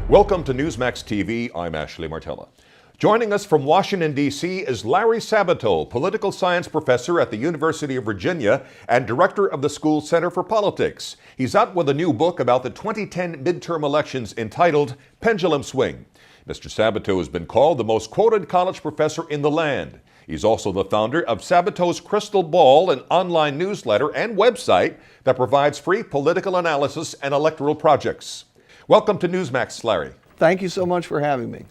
Welcome to Newsmax TV. I'm Ashley Martella. Joining us from Washington, D.C. is Larry Sabato, political science professor at the University of Virginia and director of the school's Center for Politics. He's out with a new book about the 2010 midterm elections entitled Pendulum Swing. Mr. Sabato has been called the most quoted college professor in the land. He's also the founder of Sabato's Crystal Ball, an online newsletter and website that provides free political analysis and electoral projects. Welcome to Newsmax, Larry. Thank you so much for having me.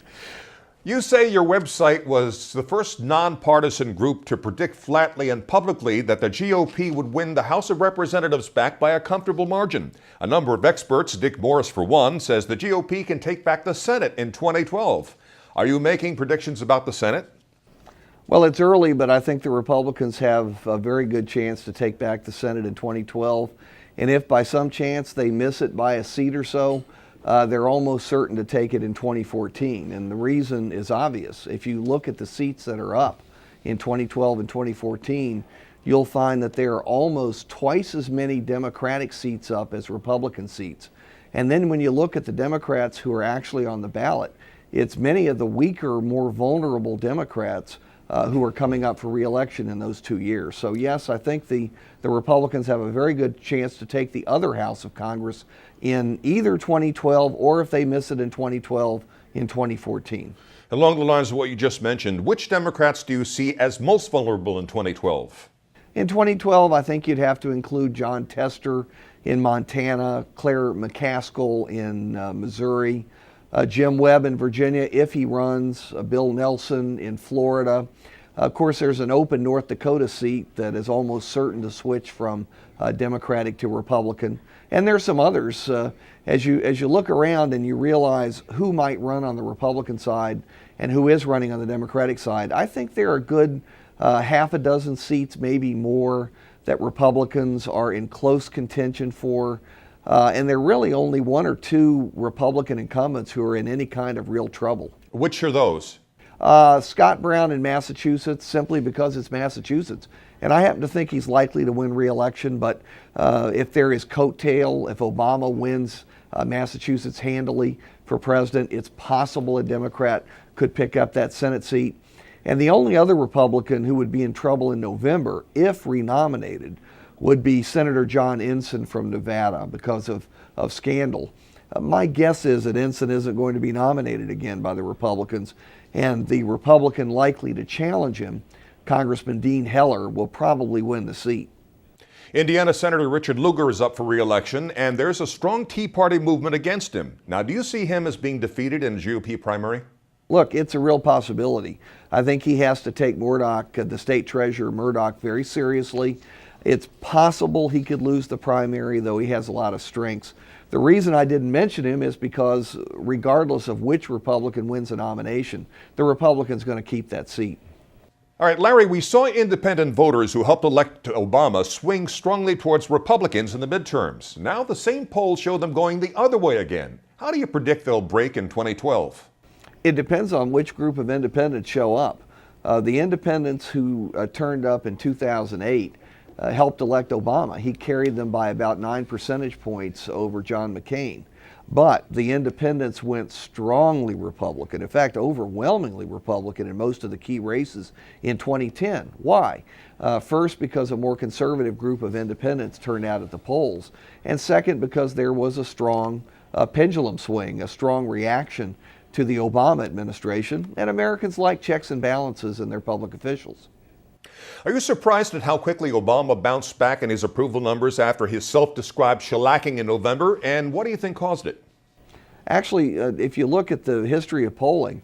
You say your website was the first nonpartisan group to predict flatly and publicly that the GOP would win the House of Representatives back by a comfortable margin. A number of experts, Dick Morris for one, says the GOP can take back the Senate in 2012. Are you making predictions about the Senate? Well, it's early, but I think the Republicans have a very good chance to take back the Senate in 2012. And if by some chance they miss it by a seat or so, they're almost certain to take it in 2014. And the reason is obvious. If you look at the seats that are up in 2012 and 2014, you'll find that there are almost twice as many Democratic seats up as Republican seats. And then when you look at the Democrats who are actually on the ballot, it's many of the weaker, more vulnerable Democrats who are coming up for re-election in those 2 years. So yes, I think the Republicans have a very good chance to take the other House of Congress in either 2012 or if they miss it in 2012, in 2014. Along the lines of what you just mentioned, which Democrats do you see as most vulnerable in 2012? In 2012, I think you'd have to include John Tester in Montana, Claire McCaskill in Missouri, Jim Webb in Virginia if he runs, Bill Nelson in Florida. Of course, there's an open North Dakota seat that is almost certain to switch from Democratic to Republican. And there's some others. As you look around and you realize who might run on the Republican side and who is running on the Democratic side, I think there are a good half a dozen seats, maybe more, that Republicans are in close contention for. And there are really only one or two Republican incumbents who are in any kind of real trouble. Which are those? Scott Brown in Massachusetts, simply because it's Massachusetts. And I happen to think he's likely to win re-election, but if there is coattail, if Obama wins Massachusetts handily for president, it's possible a Democrat could pick up that Senate seat. And the only other Republican who would be in trouble in November, if renominated, would be Senator John Ensign from Nevada because of scandal. My guess is that Ensign isn't going to be nominated again by the Republicans, and the Republican likely to challenge him, Congressman Dean Heller, will probably win the seat. Indiana Senator Richard Lugar is up for re-election, and there's a strong Tea Party movement against him. Now, do you see him as being defeated in a GOP primary? Look, it's a real possibility. I think he has to take Murdoch, the state treasurer Murdoch, very seriously. It's possible he could lose the primary, though he has a lot of strengths. The reason I didn't mention him is because regardless of which Republican wins the nomination, the Republican's going to keep that seat. All right, Larry, we saw independent voters who helped elect Obama swing strongly towards Republicans in the midterms. Now the same polls show them going the other way again. How do you predict they'll break in 2012? It depends on which group of independents show up. The independents who turned up in 2008 helped elect Obama. He carried them by about 9 percentage points over John McCain. But the independents went strongly Republican, in fact, overwhelmingly Republican in most of the key races in 2010. Why? First, because a more conservative group of independents turned out at the polls. And second, because there was a strong pendulum swing, a strong reaction to the Obama administration. And Americans like checks and balances in their public officials. Are you surprised at how quickly Obama bounced back in his approval numbers after his self-described shellacking in November? And what do you think caused it? Actually, if you look at the history of polling,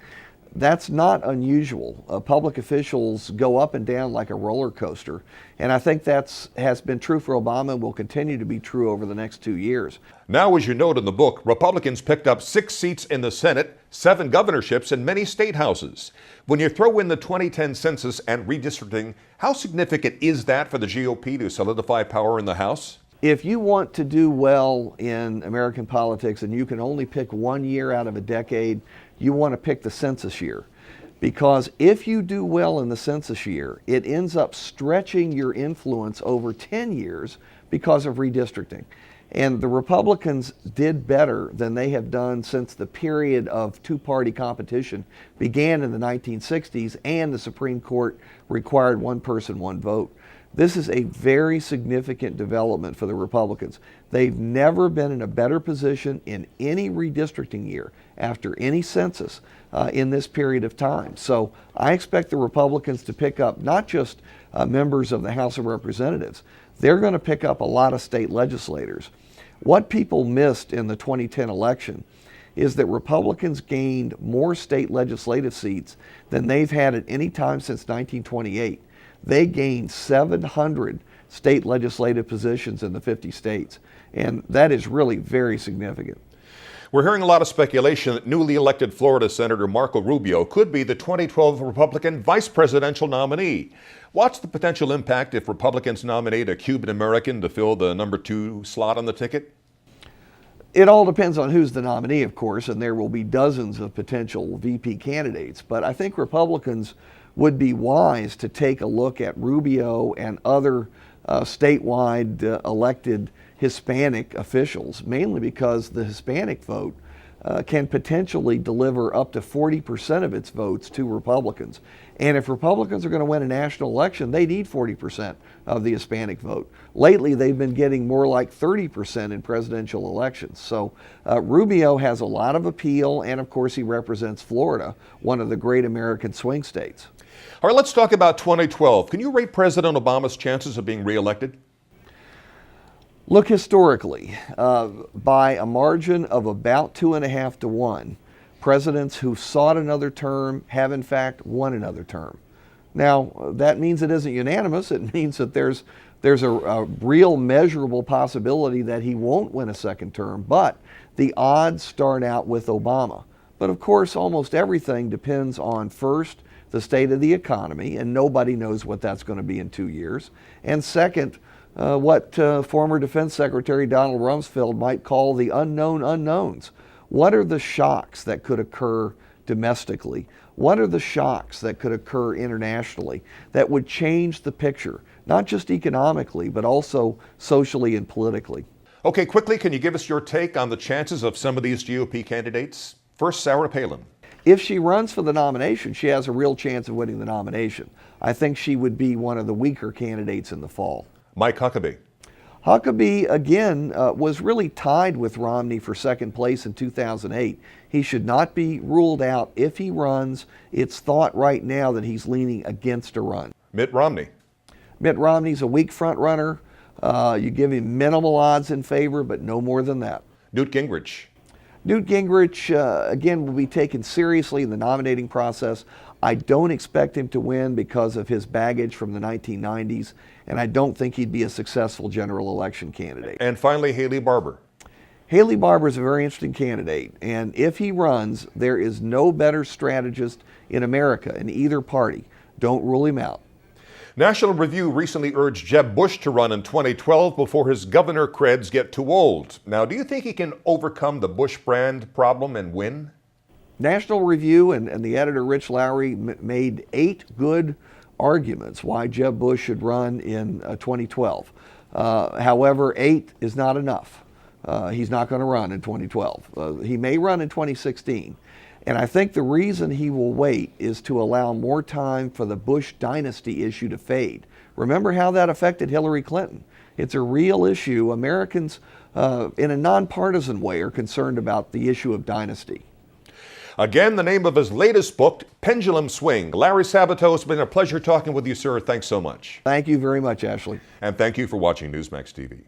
that's not unusual. Public officials go up and down like a roller coaster. And I think that has been true for Obama and will continue to be true over the next 2 years. Now, as you note in the book, Republicans picked up 6 seats in the Senate, 7 governorships, and many state houses. When you throw in the 2010 census and redistricting, how significant is that for the GOP to solidify power in the House? If you want to do well in American politics and you can only pick 1 year out of a decade, you want to pick the census year. Because if you do well in the census year, it ends up stretching your influence over 10 years because of redistricting. And the Republicans did better than they have done since the period of two-party competition began in the 1960s and the Supreme Court required one person, one vote. This is a very significant development for the Republicans. They've never been in a better position in any redistricting year after any census in this period of time. So I expect the Republicans to pick up not just members of the House of Representatives, they're going to pick up a lot of state legislators. What people missed in the 2010 election is that Republicans gained more state legislative seats than they've had at any time since 1928. They gained 700 state legislative positions in the 50 states, and that is really very significant. We're hearing a lot of speculation that newly elected Florida Senator Marco Rubio could be the 2012 Republican vice presidential nominee. What's the potential impact if Republicans nominate a Cuban American to fill the number 2 slot on the ticket? It all depends on who's the nominee, of course, and there will be dozens of potential VP candidates. But I think Republicans would be wise to take a look at Rubio and other statewide elected Hispanic officials, mainly because the Hispanic vote can potentially deliver up to 40% of its votes to Republicans. And if Republicans are going to win a national election, they need 40% of the Hispanic vote. Lately, they've been getting more like 30% in presidential elections. So Rubio has a lot of appeal, and of course, he represents Florida, one of the great American swing states. All right, let's talk about 2012. Can you rate President Obama's chances of being reelected? Look historically, by a margin of about 2.5 to 1, presidents who sought another term have in fact won another term. Now, that means it isn't unanimous. It means that there's a real measurable possibility that he won't win a second term, but the odds start out with Obama. But of course, almost everything depends on, first, the state of the economy, and nobody knows what that's going to be in 2 years, and second, what former Defense Secretary Donald Rumsfeld might call the unknown unknowns. What are the shocks that could occur domestically? What are the shocks that could occur internationally that would change the picture, not just economically, but also socially and politically? Okay, quickly, can you give us your take on the chances of some of these GOP candidates? First, Sarah Palin. If she runs for the nomination, she has a real chance of winning the nomination. I think she would be one of the weaker candidates in the fall. Mike Huckabee. Huckabee, again, was really tied with Romney for second place in 2008. He should not be ruled out if he runs. It's thought right now that he's leaning against a run. Mitt Romney. Mitt Romney's a weak front runner. You give him minimal odds in favor, but no more than that. Newt Gingrich. Newt Gingrich, again, will be taken seriously in the nominating process. I don't expect him to win because of his baggage from the 1990s, and I don't think he'd be a successful general election candidate. And finally, Haley Barbour. Haley Barbour is a very interesting candidate, and if he runs, there is no better strategist in America in either party. Don't rule him out. National Review recently urged Jeb Bush to run in 2012 before his governor creds get too old. Now, do you think he can overcome the Bush brand problem and win? National Review and the editor Rich Lowry made 8 good arguments why Jeb Bush should run in 2012. However, 8 is not enough. He's not going to run in 2012. He may run in 2016. And I think the reason he will wait is to allow more time for the Bush dynasty issue to fade. Remember how that affected Hillary Clinton. It's a real issue. Americans, in a nonpartisan way, are concerned about the issue of dynasty. Again, the name of his latest book, Pendulum Swing. Larry Sabato, it's been a pleasure talking with you, sir. Thanks so much. Thank you very much, Ashley. And thank you for watching Newsmax TV.